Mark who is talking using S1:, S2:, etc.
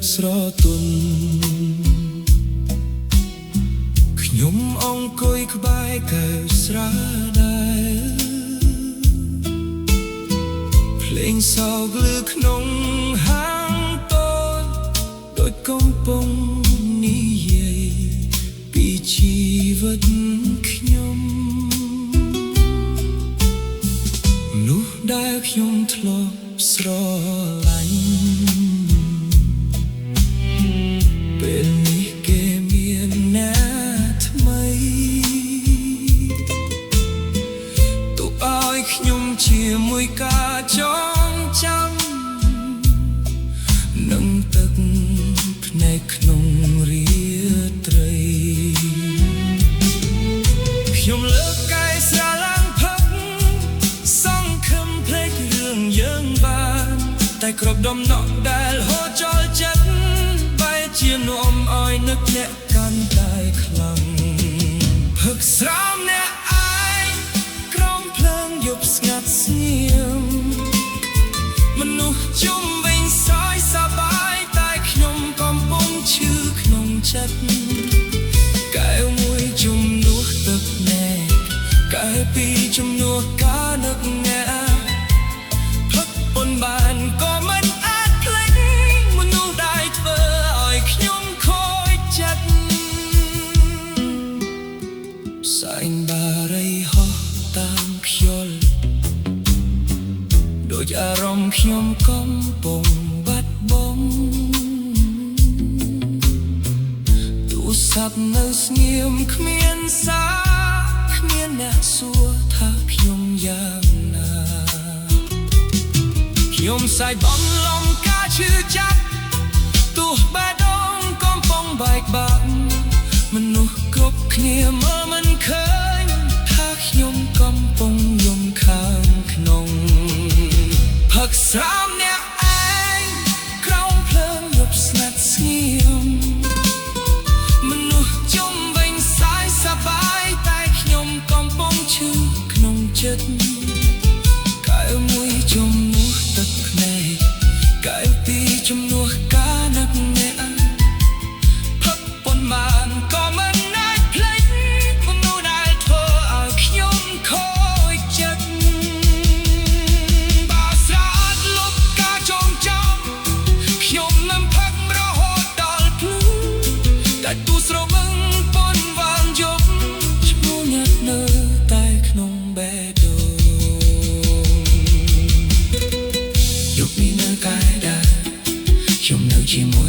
S1: ស្រទន់ខ្ញុំអង្គុយក្បែរកែវស្រាដែរភ្លេងសោកលឺក្នុងហាងតូចដូចកំពុងនិយាយពីជីវិតខ្ញុំនោះដែលខ្ញុំធ្លាប់ស្រឡាញ់ពេលនេះគេមានអ្នកថ្មីទុកឲ្យខ្ញុំជាមួយការចងចាំនឹងទឹកភ្នែកក្នុងរាត្រីខ្ញុំលើកកាយស្រឡាំងផឹកសង្ឃឹមភ្លេចរឿងយើងបានតែគ្រប់ដំណក់ដែលហូរចោលចិត្តបែរជានាំឲ្យនឹកអ្នកកាន់តែខ្លាំងផឹកស្រាមអ្នកឯងក្រោមភ្លើងយប់ស្ងាត់ស្ងៀមមនុស្សជុំវិញសោយសប្បាយតែខ្ញុំកំពុងឈឺក្នុងចិត្តកែវមួយជំនួសទឹកណែកែវពីរជំនួសការនឹកអ្នកផឹកប៉ុនបានក៏មិនអាចភ្លេចមនុស្សដែលធ្វើឲ្យខ្ញុំខូចចិត្តសែងបារីហោះតាមខ្យល់ដូចអារម្មណ៍ខ្ញុំកំពុងបាត់បង់ទូរស័ព្ទនៅស្ងៀមគ្មានសារគ្មានអ្នកសួរថាខ្ញុំយ៉ាងណាខ្ញុំសាយបំឡំការឈឺចាប់ទោះបេះដូងកំពុងបែកបាក់មនុស្សគ្រប់គ្នាមើលមិនឃើញថាខ្ញុំកំពុងយំខាងក្នុងផឹកស្រាមអ្នកឯងក្រោមភ្លើងយប់ស្ងាត់ស្ងៀមមនុស្សជុំវិញសាយសប្បាយតែខ្ញុំកំពុងឈឺក្នុងចិត្តកែវមួយជំនួសទឹកភ្នែកកែវពីរជំនួសការនឹកអ្នកផឹកប៉ុន្មានក៏មិនអាចភ្លេចមនុស្សដែលធ្វើឲ្យខ្ញុំខូចចិត្តបើស្រាអត់លុបការចងចាំខ្ញុំនឹងផឹករហូតដល់ភ្លឺតែទូស្រវឹងប៉ុនវាងយប់ឈ្មោះញាត់នៅតែក្នុងបេះដូងយប់នេះនៅកែដែរខ្ញុំនៅជាមួយ